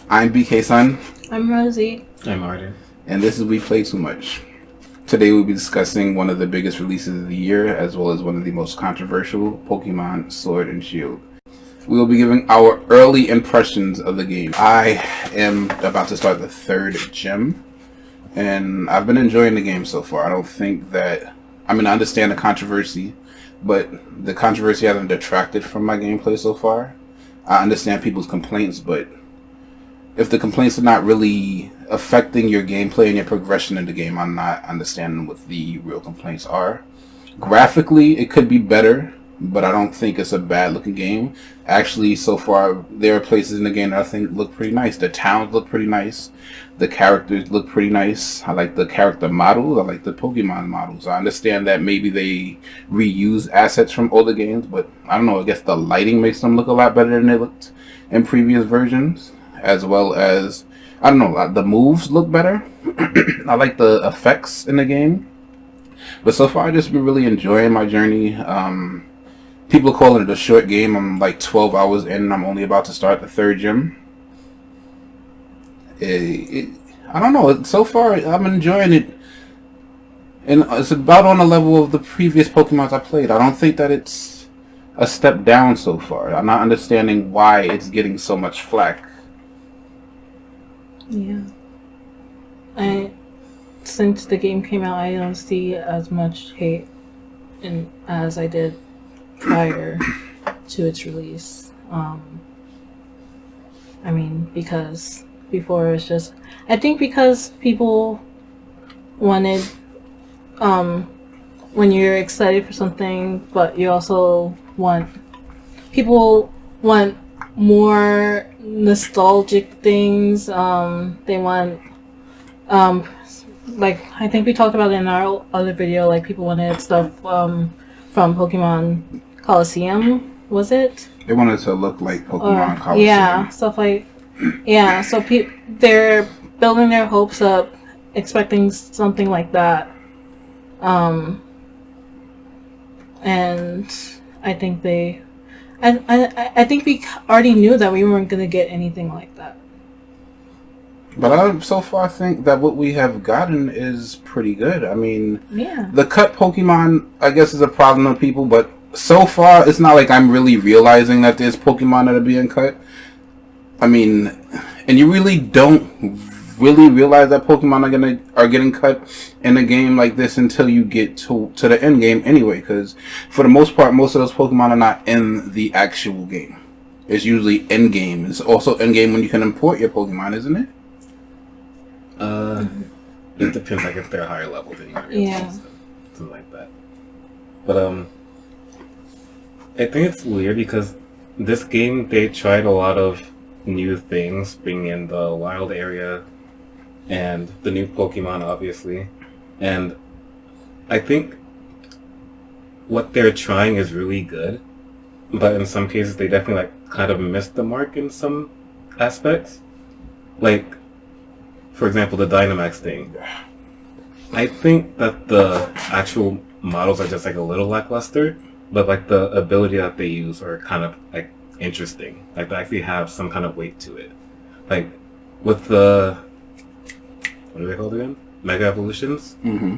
I'm BK Sun. I'm Rosie. I'm Arden. And this is We Play Too Much. Today we'll be discussing one of the biggest releases of the year, as well as one of the most controversial, Pokemon Sword and Shield. We will be giving our early impressions of the game. I am about to start the third gym, and I've been enjoying the game so far. I don't think that... I understand the controversy, but the controversy hasn't detracted from my gameplay so far. I understand people's complaints, but if the complaints are not really affecting your gameplay and your progression in the game, I'm not understanding what the real complaints are. Graphically, it could be better, but I don't think it's a bad looking game. Actually, so far, there are places in the game that I think look pretty nice. The towns look pretty nice. The characters look pretty nice. I like the character models. I like the Pokemon models. I understand that maybe they reuse assets from older games, but I don't know. I guess the lighting makes them look a lot better than they looked in previous versions. As well as, I don't know, the moves look better. I like the effects in the game. But so far, I've just been really enjoying my journey. People are calling it a short game. I'm like 12 hours in and I'm only about to start the third gym. I don't know. So far, I'm enjoying it. And it's about on the level of the previous Pokemon I played. I don't think that it's a step down so far. I'm not understanding why it's getting so much flack. Yeah. Since the game came out, I don't see as much hate as I did prior to its release. Because before it's just, I think because people wanted, when you're excited for something, but you also people want more nostalgic things. They want, like I think we talked about it in our other video. Like people wanted stuff from Pokemon Coliseum. Was it? They wanted to look like Pokemon Coliseum. Yeah, stuff like So they're building their hopes up, expecting something like that. And I think I think we already knew that we weren't going to get anything like that. But I so far think that what we have gotten is pretty good. Yeah. The cut Pokemon, I guess, is a problem to people, but so far, it's not like I'm really realizing that there's Pokemon that are being cut. And you really don't really realize that Pokemon are getting cut in a game like this until you get to the end game anyway, because for the most part, most of those Pokemon are not in the actual game. It's usually end game. It's also end game when you can import your Pokemon, isn't it? It depends, like if they're higher level than you. Yeah. Something like that. But I think it's weird because this game, they tried a lot of new things, bringing in the wild area and the new Pokemon, obviously. And I think what they're trying is really good, but in some cases they definitely kind of missed the mark in some aspects. Like, for example, the Dynamax thing. I think that the actual models are just a little lackluster, but the ability that they use are kind of interesting. They actually have some kind of weight to it. With the, what are they called again? Mega Evolutions? Mm-hmm.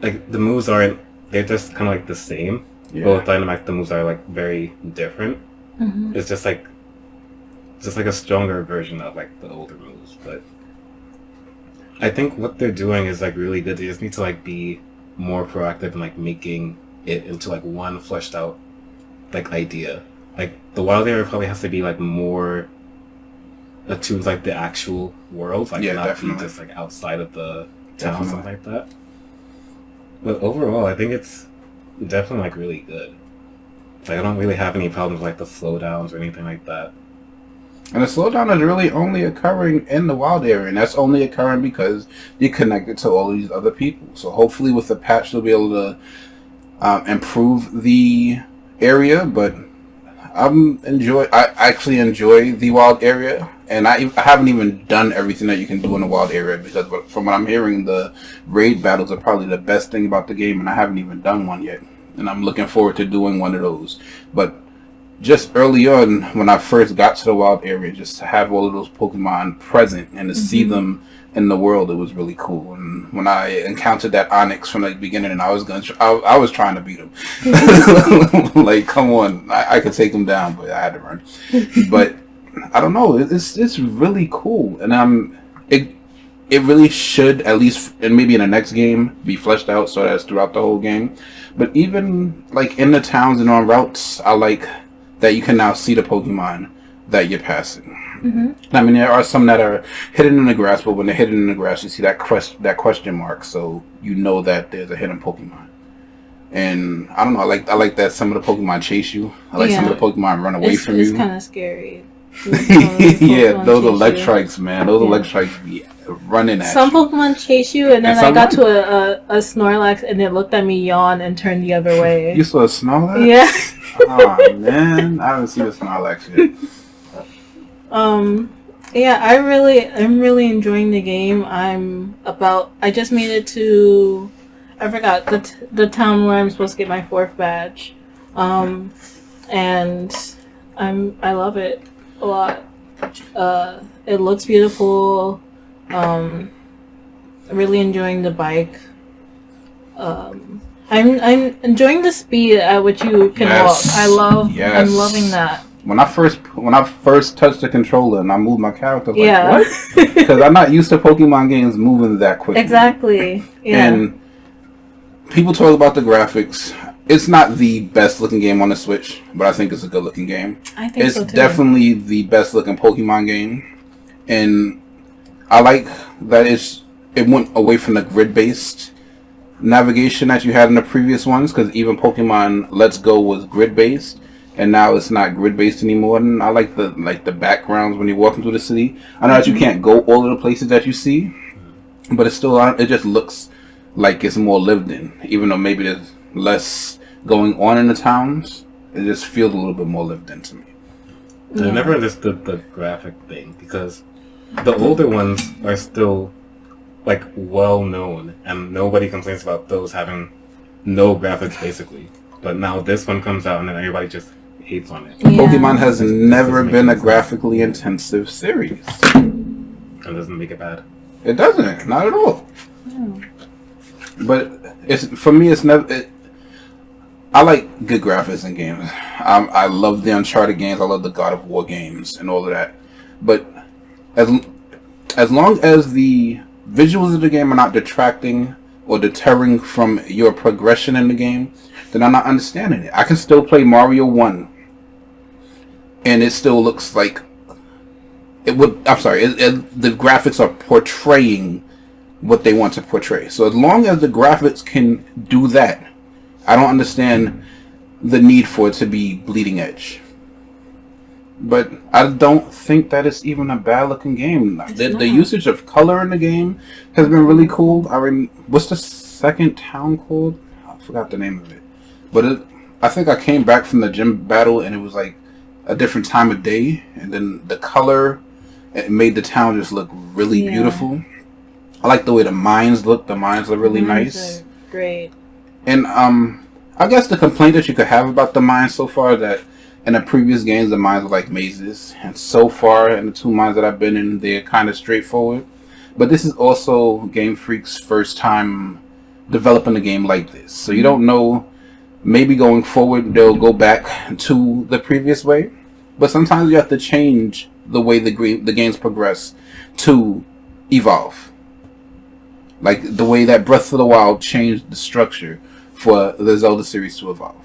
The moves aren't, they're just kind of the same. Yeah. But with Dynamax, the moves are very different. Mm-hmm. It's just a stronger version of the older moves. But I think what they're doing is really good. They just need to be more proactive in making it into one fleshed out idea. The wild area probably has to be more attuned to the actual world, yeah, not definitely. be just outside of the town, something like that. But overall, I think it's definitely really good. I don't really have any problems with the slowdowns or anything like that. And the slowdown is really only occurring in the wild area, and that's only occurring because you're connected to all of these other people. So hopefully with the patch they'll be able to improve the area, but I actually enjoy the wild area, and I haven't even done everything that you can do in the wild area, because from what I'm hearing, the raid battles are probably the best thing about the game, and I haven't even done one yet, and I'm looking forward to doing one of those. But just early on when I first got to the wild area, just to have all of those Pokemon present and to see them in the world, it was really cool. And when I encountered that Onyx from the beginning, and I was I was trying to beat him. Like, come on, I could take him down, but I had to run. But I don't know, it's really cool, and it really should, at least, and maybe in the next game, be fleshed out so that's throughout the whole game. But even like in the towns and on routes, I like that you can now see the Pokemon that you're passing. I mean, there are some that are hidden in the grass, but when they're hidden in the grass, you see that question mark, so you know that there's a hidden Pokemon. And I don't know, I like that some of the Pokemon chase you. I like some of the Pokemon run away from you. It's kind of scary. Yeah, those Electrics, man. Those Electrics be running at some you. Pokemon chase you, and then I got to a Snorlax, and it looked at me, yawn, and turned the other way. You saw a Snorlax? Yeah. Oh man, I haven't seen a Snorlax yet. Yeah, I'm really enjoying the game. I just made it to, I forgot the town where I'm supposed to get my 4th badge, and I love it a lot. It looks beautiful. Really enjoying the bike. I'm enjoying the speed at which you can walk. I'm loving that. When I first touched the controller and I moved my character, I was like, what? Because I'm not used to Pokemon games moving that quickly. Exactly. Yeah. And people talk about the graphics. It's not the best looking game on the Switch, but I think it's a good looking game. I think so too. It's definitely the best looking Pokemon game, and I like that it went away from the grid based navigation that you had in the previous ones, because even Pokemon Let's Go was grid based, and now it's not grid based anymore. And I like the backgrounds when you're walking through the city. I know that you can't go all of the places that you see, but it just looks like it's more lived in, even though maybe there's less going on in the towns. It just feels a little bit more lived in to me. I never understood the graphic thing, because the older ones are still like well known, and nobody complains about those having no graphics basically. But now this one comes out and then everybody just hates on it. Yeah. Pokemon has never been a graphically intensive series. And doesn't make it bad. It doesn't, not at all. Oh. But for me, it's never. I like good graphics in games. I love the Uncharted games. I love the God of War games and all of that. But as long as the visuals of the game are not detracting or deterring from your progression in the game, then I'm not understanding it. I can still play Mario 1, and it still looks like it would. I'm sorry. The graphics are portraying what they want to portray. So as long as the graphics can do that, I don't understand the need for it to be bleeding edge. But I don't think that it's even a bad looking game. The usage of color in the game has been really cool. What's the second town called? I forgot the name of it. But I think I came back from the gym battle and it was like a different time of day, and then the color, it made the town just look really beautiful. I like the way the mines look. The mines are really nice. Great. And I guess the complaint that you could have about the mines so far, that in the previous games the mines were like mazes, and so far in the 2 mines that I've been in, they're kind of straightforward. But this is also Game Freak's first time developing a game like this, so you don't know. Maybe going forward they'll go back to the previous way, but sometimes you have to change the way the games progress to evolve. Like the way that Breath of the Wild changed the structure for the Zelda series to evolve.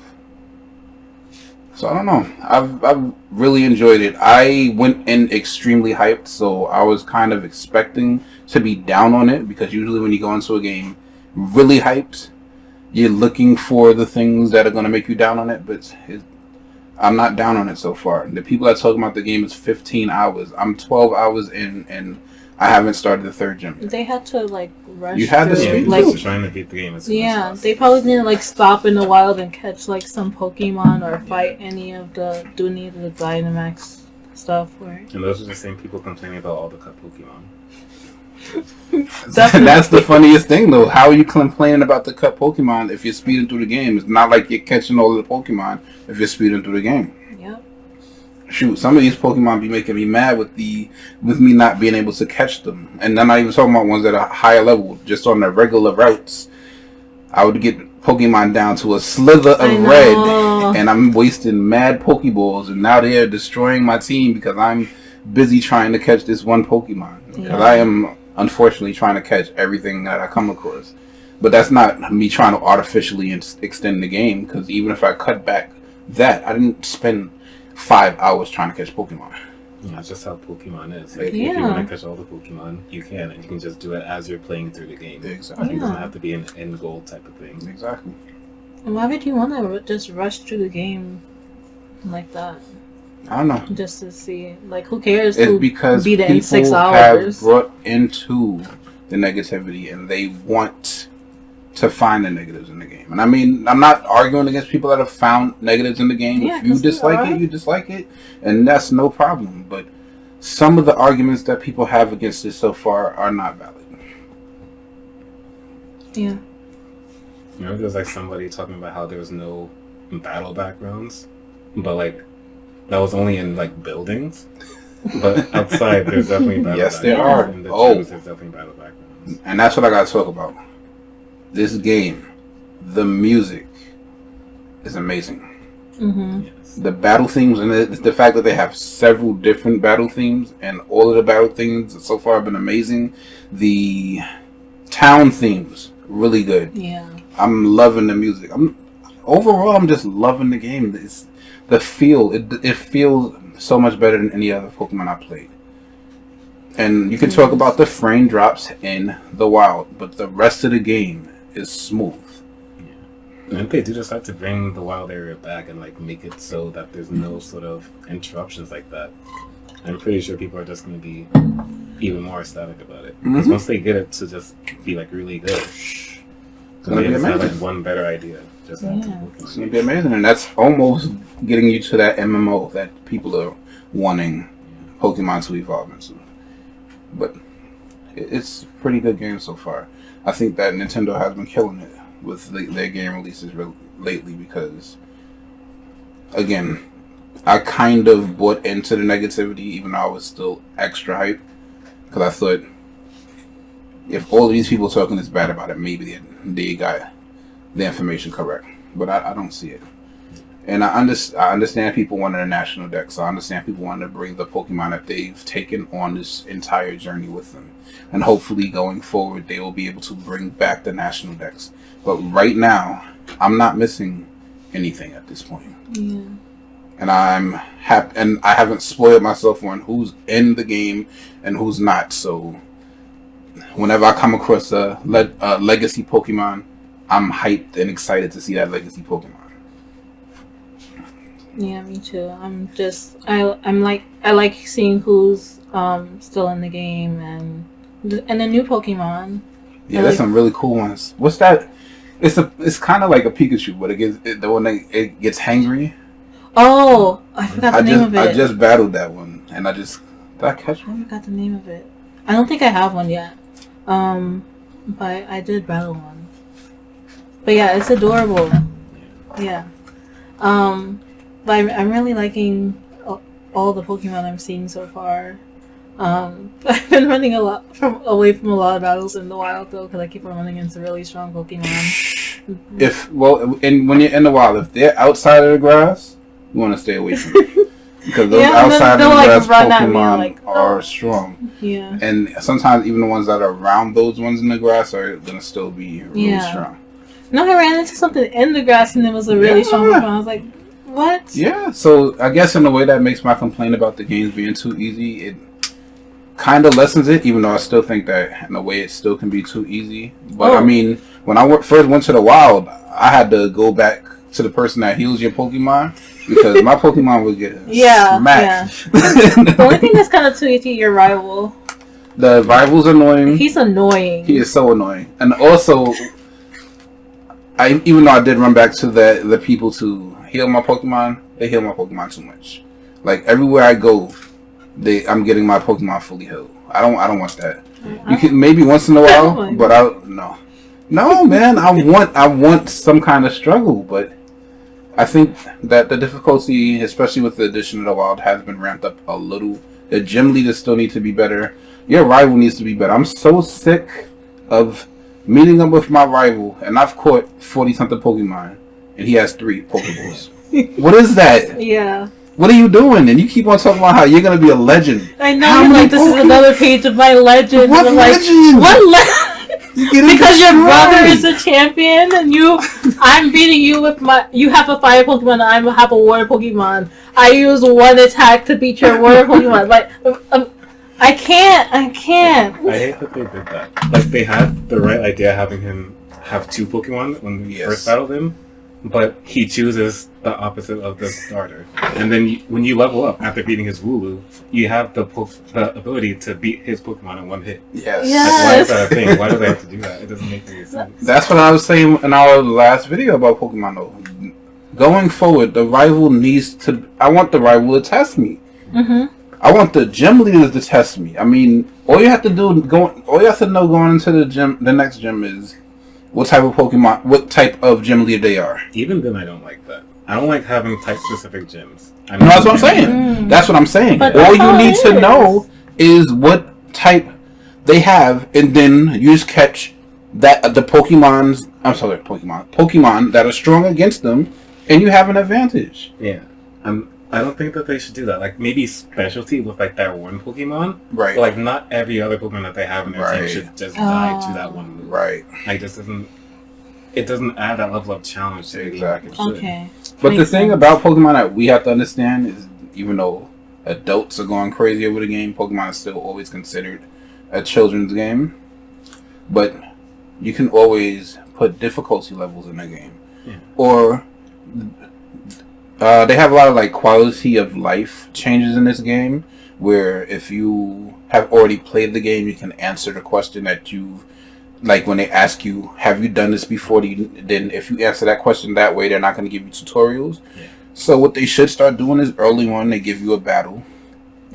So I don't know. I've really enjoyed it. I went in extremely hyped, so I was kind of expecting to be down on it, because usually when you go into a game really hyped, you're looking for the things that are going to make you down on it. But I'm not down on it so far. The people that talk about the game is 15 hours. I'm 12 hours in, and I haven't started the 3rd gym yet. They had to like rush. You had to through, speed trying to beat the game. They probably didn't like stop in the wild and catch like some Pokemon or fight do any of the Dynamax stuff. Right? And those are the same people complaining about all the cut Pokemon. That's the funniest thing, though. How are you complaining about the cut Pokemon if you're speeding through the game? It's not like you're catching all of the Pokemon if you're speeding through the game. Yep. shoot, some of these Pokemon be making me mad with me not being able to catch them. And I'm not even talking about ones that are higher level. Just on the regular routes, I would get Pokemon down to a slither of red, and I'm wasting mad Pokeballs, and now they're destroying my team because I'm busy trying to catch this one Pokemon. Because I am, unfortunately, trying to catch everything that I come across. But that's not me trying to artificially extend the game, because even if I cut back that, I didn't spend 5 hours trying to catch Pokemon. Yeah, that's just how Pokemon is. Like, if you want to catch all the Pokemon, you can, and you can just do it as you're playing through the game. Exactly. It doesn't have to be an end goal type of thing. Exactly. And why would you want to just rush through the game like that? I don't know. Just to see, like, who cares? It's because beat it in 6 people hours. have brought into the negativity, and they want to find the negatives in the game. And I mean, I'm not arguing against people that have found negatives in the game. Yeah, if you dislike it, you dislike it, and that's no problem. But some of the arguments that people have against it so far are not valid. Yeah. You know, there's like somebody talking about how there was no battle backgrounds, but like that was only in like buildings. But outside, there's definitely battle Yes, backgrounds. there are. In the Oh. gyms, there's definitely battle backgrounds. And that's what I got to talk about. This game, the music is amazing. Mm-hmm. Yes. The battle themes, and the fact that they have several different battle themes, and all of the battle themes so far have been amazing. The town themes, really good. Yeah. I'm loving the music. Overall, I'm just loving the game. It's the feel. It feels so much better than any other Pokemon I played. And you can talk about the frame drops in the wild, but the rest of the game is smooth. And if they do decide to bring the wild area back and like make it so that there's no sort of interruptions like that, I'm pretty sure people are just going to be even more ecstatic about it. Because once they get it to just be like really good, It's gonna they be just have amazing. like one better idea. Just Yeah. It's gonna be amazing, and that's almost getting you to that MMO that people are wanting Pokemon to evolve into. But it's a pretty good game so far. I think that Nintendo has been killing it with their game releases lately because, again, I kind of bought into the negativity even though I was still extra hype because I thought if all of these people talking this bad about it, maybe they got the information correct. But I don't see it. And I understand people wanting a national dex. I understand people wanting to bring the Pokemon that they've taken on this entire journey with them. And hopefully going forward, they will be able to bring back the national dex. But right now, I'm not missing anything at this point. Yeah. And I'm happy, and I haven't spoiled myself on who's in the game and who's not. So whenever I come across a legacy Pokemon, I'm hyped and excited to see that legacy Pokemon. Yeah, me too. I like seeing who's still in the game and the new Pokemon. Yeah, there's some really cool ones. What's that? It's kind of like a Pikachu, but the one that it gets hangry. Oh, I forgot the name of it. I just battled that one, and did I catch I one? forgot the name of it. I don't think I have one yet. But I did battle one. But yeah, it's adorable. Yeah. But I'm really liking all the Pokemon I'm seeing so far. I've been running away from a lot of battles in the wild though, because I keep on running into really strong Pokemon. When you're in the wild, if they're outside of the grass, you want to stay away from them because those outside of the grass Pokemon are strong. Yeah. And sometimes even the ones that are around those ones in the grass are gonna still be really strong. No, I ran into something in the grass and it was a really strong Pokemon. I was like, what? Yeah, so I guess in a way that makes my complaint about the games being too easy, it kind of lessens it, even though I still think that in a way it still can be too easy. But I mean, when I first went to the wild, I had to go back to the person that heals your Pokemon because my Pokemon would get smacked. Yeah. The only thing that's kind of too easy, your rival. The rival's annoying. He's annoying. He is so annoying. And also, even though I did run back to the people to heal my Pokemon, they heal my Pokemon too much. Like everywhere I go, I'm getting my Pokemon fully healed. I don't want that. You can maybe once in a while, but no, man. I want some kind of struggle, but I think that the difficulty, especially with the addition of the wild, has been ramped up a little. The gym leaders still need to be better. Your rival needs to be better. I'm so sick of meeting up with my rival, and I've caught 40-something Pokemon, and he has 3 Pokeballs. What is that? Yeah. What are you doing? And you keep on talking about how you're going to be a legend. I know, you're like, this is another page of my legend. What legend? Like, what legend? Because your brother is a champion, and I'm beating you with you have a fire Pokemon, and I have a water Pokemon. I use one attack to beat your water Pokemon. Like, I can't. I hate that they did that. Like, they had the right idea having him have 2 Pokemon when we first battled him, but he chooses the opposite of the starter. And then when you level up after beating his Wooloo, you have the ability to beat his Pokemon in 1 hit. Yes. Like, why is that a thing? Why do they have to do that? It doesn't make any sense. That's what I was saying in our last video about Pokemon, though. Going forward, the rival needs to... I want the rival to test me. Mm-hmm. I want the gym leaders to test me. I mean, all you have to know going into the gym, the next gym, is what type of gym leader they are. Even then, I don't like that. I don't like having type-specific gyms. No, that's what I'm saying. That's what I'm saying. But all you need to know is what type they have, and then you just catch the Pokemon that are strong against them, and you have an advantage. Yeah. I don't think that they should do that. Like, maybe specialty with, like, that one Pokemon. Right. But, like, not every other Pokemon that they have in their team should just die to that one move. Right. Like, it doesn't add that level of challenge to the game like it should. Okay. But the thing about Pokemon that we have to understand is, even though adults are going crazy over the game, Pokemon is still always considered a children's game. But you can always put difficulty levels in the game. Yeah. Or... they have a lot of like quality of life changes in this game, where if you have already played the game, you can answer the question that you like when they ask you, "Have you done this before?" Then if you answer that question that way, they're not going to give you tutorials. Yeah. So what they should start doing is early on they give you a battle,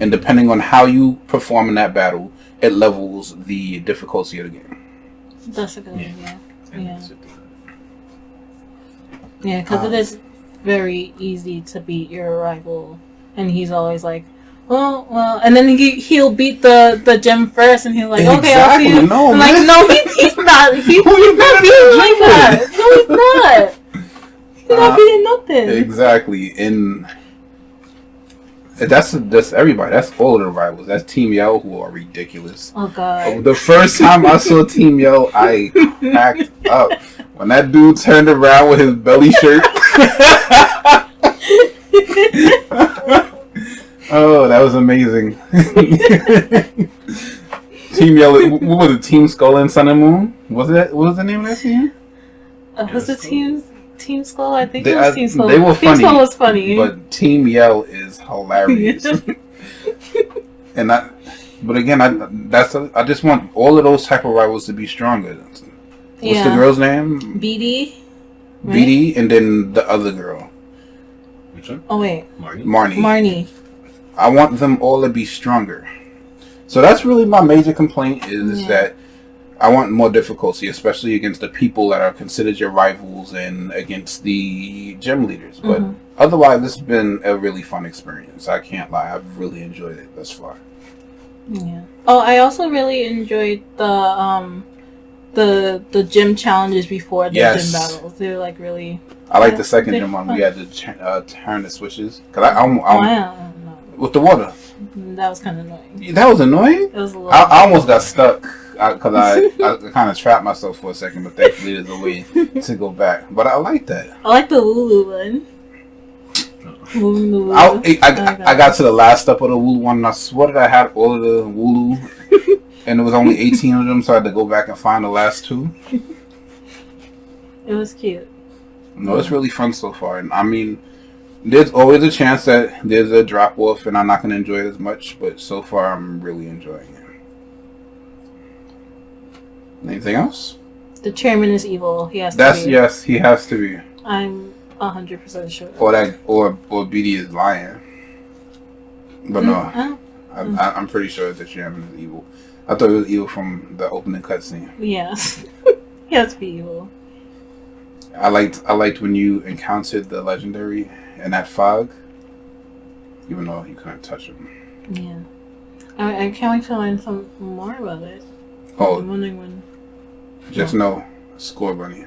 and depending on how you perform in that battle, it levels the difficulty of the game. That's a good idea. Yeah. Should do that. Yeah, because it is very easy to beat your rival, and he's always like, well, and then he'll beat the gym first, and he's like, okay, I'll see you. No, I'm like, no, he's not. He's not beating like that. No, he's not. He's not beating nothing. Exactly, and that's everybody. That's all of the rivals. That's Team Yell, who are ridiculous. Oh god. The first time I saw Team Yell, I packed up. When that dude turned around with his belly shirt. Oh, that was amazing. Team Yell, what was it? Team Skull and Sun and Moon? What was the name of that team? Was it Team Skull? I think it was Team Skull. They were Team funny. Skull was funny. But Team Yell is hilarious. But again, I just want all of those type of rivals to be stronger. What's the girl's name? BD. Right? BD, and then the other girl. Which one? Oh wait. Marnie. I want them all to be stronger. So that's really my major complaint is that I want more difficulty, especially against the people that are considered your rivals and against the gym leaders. But otherwise, this has been a really fun experience. I can't lie. I've really enjoyed it thus far. Yeah. Oh, I also really enjoyed the gym challenges before the gym battles. They were like really. I like the second gym one. We had to turn the switches because I don't know. With the water. That was kind of annoying. That was annoying. It was a little. I almost got stuck because I kind of trapped myself for a second, but thankfully there's a way to go back. But I like that. I like the Wooloo one. I got to the last step of the Wooloo one, and I swore that I had all of the Wooloo, and there was only 18 of them, so I had to go back and find the last 2. It was cute. No, it's really fun so far, and I mean, there's always a chance that there's a drop off, and I'm not going to enjoy it as much. But so far, I'm really enjoying it. Anything else? The chairman is evil. He has to be. Yes, he has to be. I'm 100% sure. Or BD is lying. But no, I'm pretty sure the chairman is evil. I thought it was evil from the opening cutscene. Yes, he has to be evil. I liked when you encountered the legendary in that fog, even though you couldn't touch him. Yeah. I can't wait to learn some more about it. Oh, I'm wondering when. just know, Score Bunny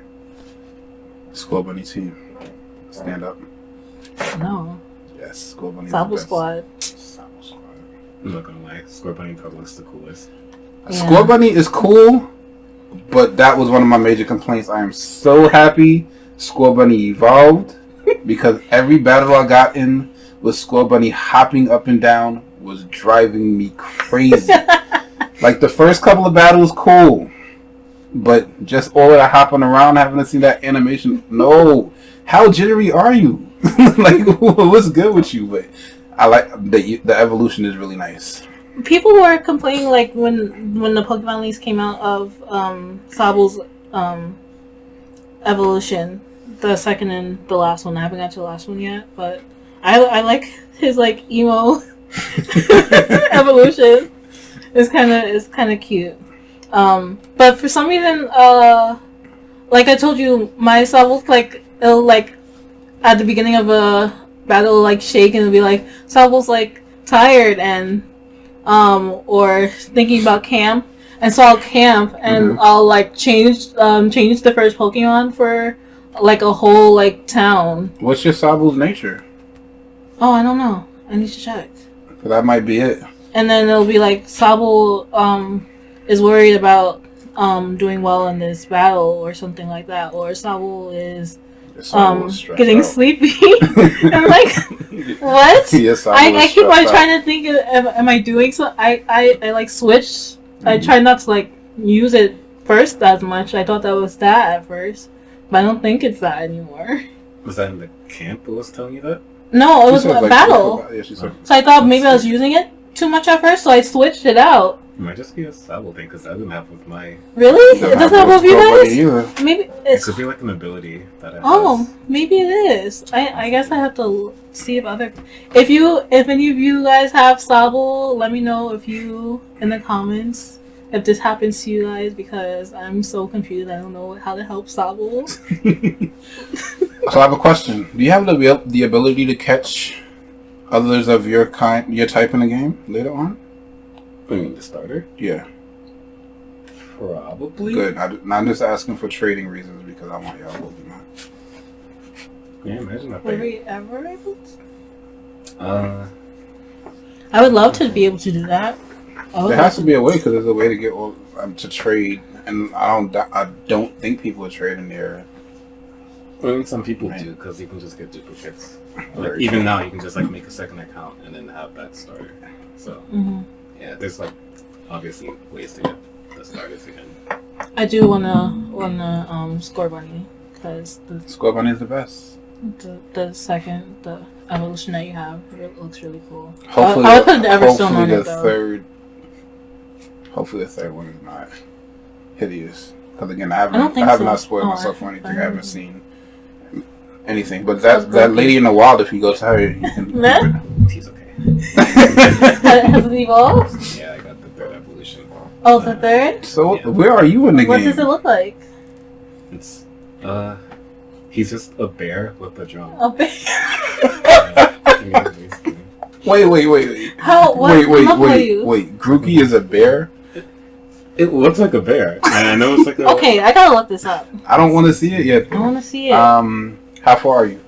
team, stand up. No. Yes, Score Bunny. Sabo is the best. Squad. Sabo Squad. I'm not gonna lie, Score Bunny probably looks the coolest. Yeah. Score Bunny is cool, but that was one of my major complaints. I am so happy Score Bunny evolved because every battle I got in with Score Bunny hopping up and down was driving me crazy. Like the first couple of battles, cool, but just all of that hopping around, having to see that animation, no. How jittery are you? Like, what's good with you? But I like the evolution is really nice. People were complaining like when the Pokemon leaks came out of Sabo's evolution, the second and the last one. I haven't got to the last one yet, but I like his like emo evolution. It's kind of cute. But for some reason, like I told you, my Sabo's like it'll like at the beginning of a battle it'll, like shake and it'll be like Sabo's like tired and or thinking about camp, and so I'll camp and I'll like change the first Pokemon for like a whole like town. What's your Sabo's nature? Oh, I don't know. I need to check. So that might be it. And then it'll be like Sabo is worried about doing well in this battle or something like that, or Sabo is getting sleepy. I'm like, what? Yes, I keep on trying to think, am I doing so? I like switch. I try not to like use it first as much. I thought that was that at first, but I don't think it's that anymore. Was that in the camp that was telling you that? No, it was a battle. Yeah, so I thought maybe I was using it too much at first, so I switched it out. It might just be a Sabo thing because that didn't happen with my. Really? It doesn't have with you guys? Maybe It it's. could be like an ability that it Oh, has. maybe it is. I guess I have to see if if any of you guys have Sabo, let me know if you in the comments if this happens to you guys because I'm so confused. I don't know how to help Sabo. So I have a question. Do you have the ability to catch others of your type in the game later on? I mean, the starter? Yeah. Probably. Good. I'm just asking for trading reasons because I want y'all Pokemon. Yeah, imagine that. Were we ever able Uh, I would love to be able to do that. There has to be a way because there's a way to get to trade, and I don't think people are trading there. I mean, some people do because you can just get duplicates. Like, even now, you can just like make a second account and then have that starter. So yeah, there's like obviously ways to get the starters again. I do wanna Score Bunny because Score Bunny is the best. the second the evolution that you have looks really cool. Hopefully, I would put the Everstone on it though. Hopefully the third one is not hideous. Because again, I have so. not spoiled myself for anything. I haven't seen anything. But Sounds that lady in the wild, if you go to her, you can. He's okay. Has it evolved? Yeah, I got the third evolution. Oh, the third? So Yeah. where are you in the What game? does it look like? It's he's just a bear with a drum. A bear. Wait. How old are you? Wait. Grookey is a bear? It looks like a bear. And I know it's like a... Okay, I gotta look this up. I don't want to see it yet. I want to see it. How far are you?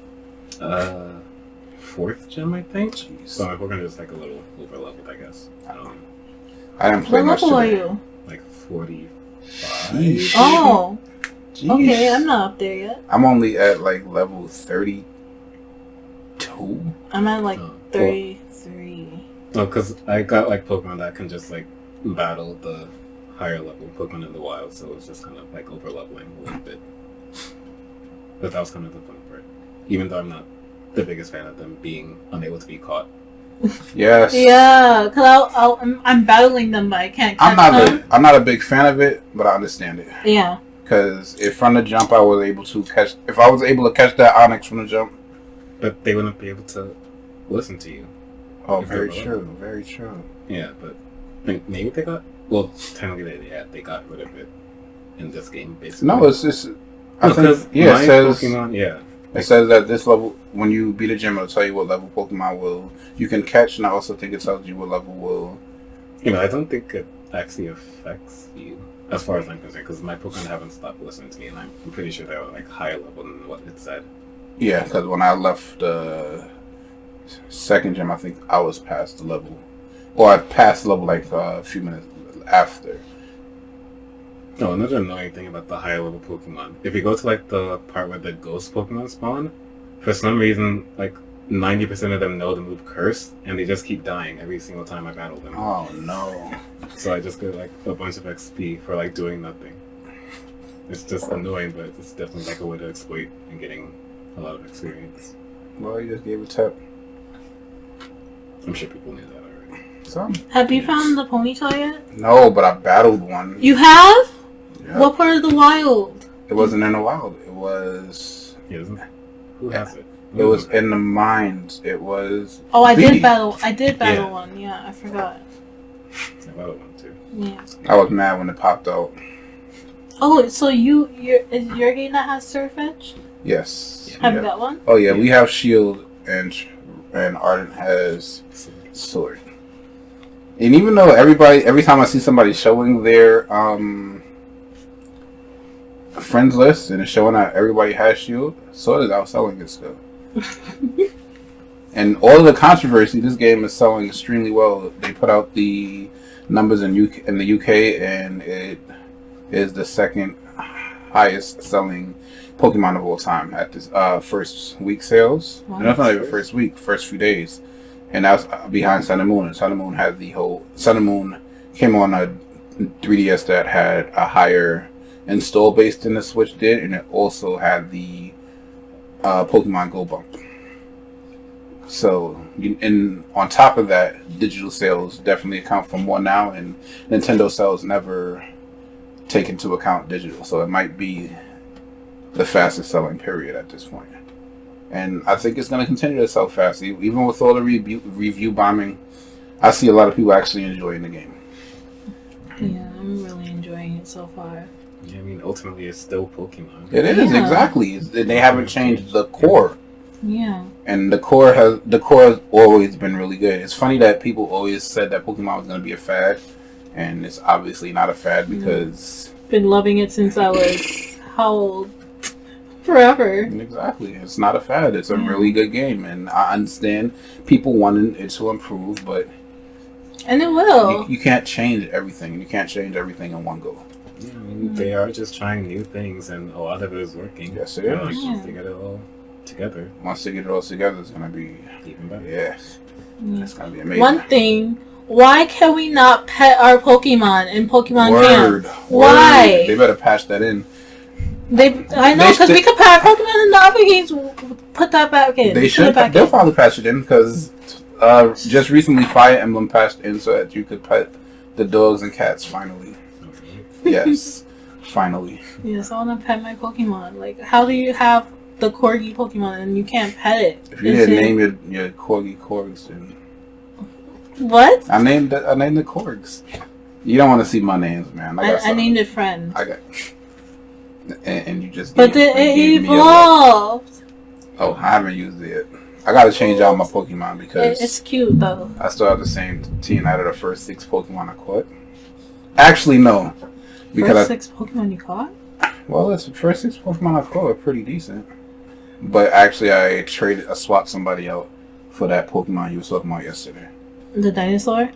4th gem, I think. Jeez. So we're gonna just like a little over leveled, I guess. I didn't play What much level are today. you? Like 45. Sheesh. Oh, Jeez. okay, I'm not up there yet. I'm only at like level 32. I'm at like Oh, 33. No, because I got like Pokemon that can just like battle the higher level Pokemon in the wild, so it's just kind of like over leveling a little bit. But that was kind of the fun part. Even though I'm not the biggest fan of them being unable to be caught. Yes. Yeah, because I'm battling them, but I can't catch them. I'm not a big fan of it, but I understand it. Yeah. Because if from the jump I was able to catch that Onyx from the jump. But they wouldn't be able to listen to you. Oh, If very they're true. Very true. Yeah, but maybe they got... Well, technically they got rid of it in this game, basically. No, it's just... I think, yeah, my it says Pokemon, yeah. it says that this level, when you beat a gym, it'll tell you what level Pokemon you can catch, and I also think it tells you what level will. I don't think it actually affects you as far as I'm concerned, because my Pokemon haven't stopped listening to me, and I'm pretty sure they're like higher level than what it said. Yeah, because when I left the second gym, I think I was past the level, or I passed the level like a few minutes after. Oh, another annoying thing about the higher level Pokemon. If you go to like the part where the ghost Pokemon spawn, for some reason, like 90% of them know the move Curse, and they just keep dying every single time I battle them. Oh no! So I just get like a bunch of XP for like doing nothing. It's just annoying, but it's definitely like a way to exploit and getting a lot of experience. Well, you just gave a tip. I'm sure people knew that already. Some. Have you found the Ponyta yet? No, but I battled one. You have? Yeah. What part of the wild? It wasn't in the wild. It was. Yeah, isn't it? Who has it? It was in the mines. It was. Oh, I B. did battle. I did battle Yeah. one. Yeah, I forgot. I battled one too. Yeah. I was mad when it popped out. Oh, so is your game that has Surfetch? Yes. Have you Yeah. got one? Oh yeah, we have Shield and Ardent has Sword. And even though every time I see somebody showing their friends list and it's showing that everybody has Shield, Sword is outselling it still. And all of the controversy, this game is selling extremely well. They put out the numbers in the UK, and it is the second highest selling Pokemon of all time at this first week sales. Wow. And that's not even first week, first few days. And that's behind Sun and Moon. And Sun and Moon had Sun and Moon came on a 3DS that had a higher install base than the Switch did, and it also had the Pokemon Go bump. So, and on top of that, digital sales definitely account for more now, and Nintendo sales never take into account digital. So it might be the fastest selling period at this point. And I think it's going to continue to sell fast. Even with all the review bombing, I see a lot of people actually enjoying the game. Yeah, I'm really enjoying it so far. Yeah, I mean, ultimately, it's still Pokemon. It is, Yeah. exactly. They haven't changed the core. Yeah. And the core has always been really good. It's funny that people always said that Pokemon was going to be a fad, and it's obviously not a fad because Been loving it since I was how old? Forever. exactly, it's not a fad. It's a really good game, and I understand people wanting it to improve, but And it will. you can't change everything. You can't change everything in one go. Yeah, I mean, they are just trying new things, and a lot of it is working. Yes, it Like, is. once they get it all together, Once they get it all together, it's going to be even better. Yeah. it's going to be amazing. One thing, why can we not pet our Pokemon in Pokemon Word. Camp? Why? They better patch that in. I know, because we could pet our Pokemon in the other games. Put that back in. They Put should. it back They'll in. probably patch it in because just recently Fire Emblem patched in so that you could pet the dogs and cats finally. Yes, finally. Yes, I want to pet my Pokemon. Like, how do you have the Corgi Pokemon and you can't pet it? If you didn't name your corgi Korgs, then What? I named the Korgs. You don't want to see my names, man. I named it Friend. I got. And you just. But gave it me a evolved. oh, I haven't used it yet. I gotta change out my Pokemon because It's cute though. I still have the same team out of the first 6 Pokemon I caught. Actually, no. First 6 Pokemon you caught? Well, it's the first 6 Pokemon I caught are pretty decent. But actually, I swapped somebody out for that Pokemon you were talking about yesterday. The dinosaur?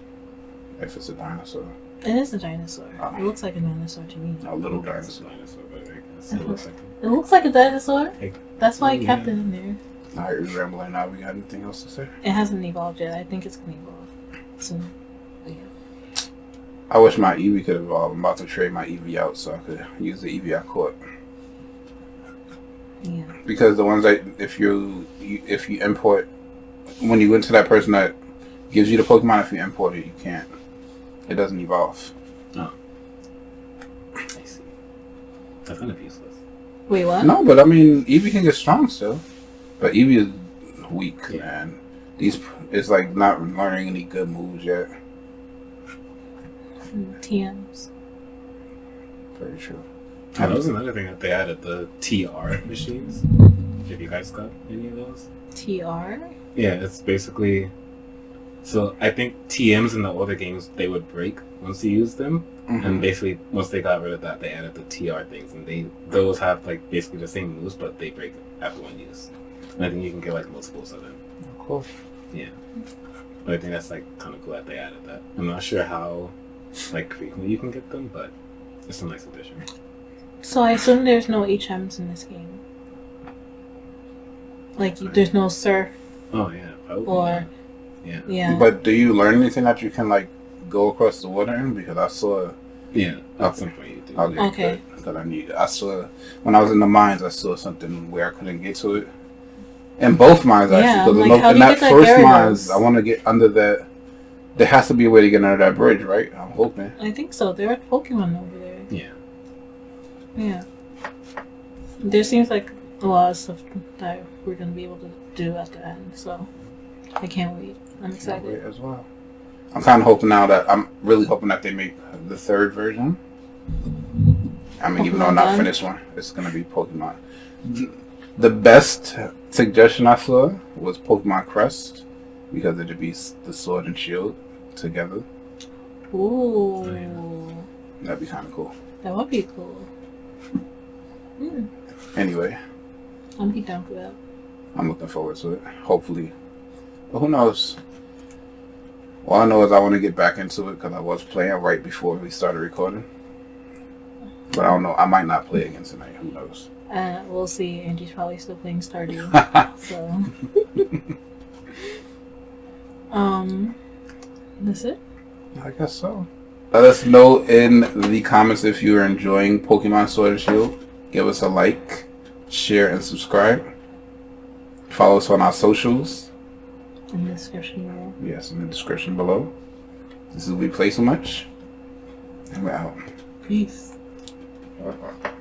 If it's a dinosaur. It is a dinosaur. Ah. It looks like a dinosaur to me. A little It's a dinosaur. dinosaur, but I guess it looks like It looks like a dinosaur. Hey. That's why I Oh, kept yeah. it in there. Alright, we're rambling now. We got anything else to say? It hasn't evolved yet. I think it's gonna evolve soon. But yeah. I wish my Eevee could evolve. I'm about to trade my Eevee out so I could use the Eevee I caught. Yeah. Because the ones that if you import, when you go into that person that gives you the Pokemon, if you import it, you can't. It doesn't evolve. I see. That's kind of useless. Wait, what? No, but I mean, Eevee can get strong still. But Eevee is weak, Yeah. man. It's like not learning any good moves yet. TMs. Very true. That was another thing that they added, the TR machines. Have you guys got any of those? TR? Yeah, it's basically... So I think TMs in the older games, they would break once you use them. And basically, once they got rid of that, they added the TR things. And those have like basically the same moves, but they break after one use. And I think you can get like multiples of them. Cool. Yeah. But I think that's like kind of cool that they added that. I'm not sure how like frequently you can get them, but it's a nice addition. So I assume there's no HMs in this game. Like, there's no surf Oh yeah, probably. or... Yeah. Yeah. But do you learn anything that you can like go across the water in? Because I saw. Yeah. At some point you do. Okay. That I need. I saw when I was in the mines. I saw something where I couldn't get to it. In both mines, Yeah, actually. I'm like, how In do you that get that first Gyarados? mines, I want to get under that. There has to be a way to get under that bridge, right? I'm hoping. I think so. There are Pokemon over there. Yeah. Yeah. There seems like a lot of stuff that we're going to be able to do at the end, so I can't wait. I'm excited. As well. I'm kind of hoping now that I'm really hoping that they make the third version. I mean, even though I'm not Pokemon finished one, it's gonna be Pokemon. The best suggestion I saw was Pokemon Crest because it'd be the Sword and Shield together. Ooh. That'd be kind of cool. That would be cool. Anyway, I'll be down for that. I'm looking forward to it. Hopefully, but who knows? All I know is I want to get back into it because I was playing right before we started recording. But I don't know. I might not play again tonight. Who knows? We'll see. Angie's probably still playing Stardew. So. That's it? I guess so. Let us know in the comments if you are enjoying Pokemon Sword and Shield. Give us a like, share, and subscribe. Follow us on our socials. In the description below. Yes, in the description below. This is We Play So Much. And we're out. Peace. Bye-bye.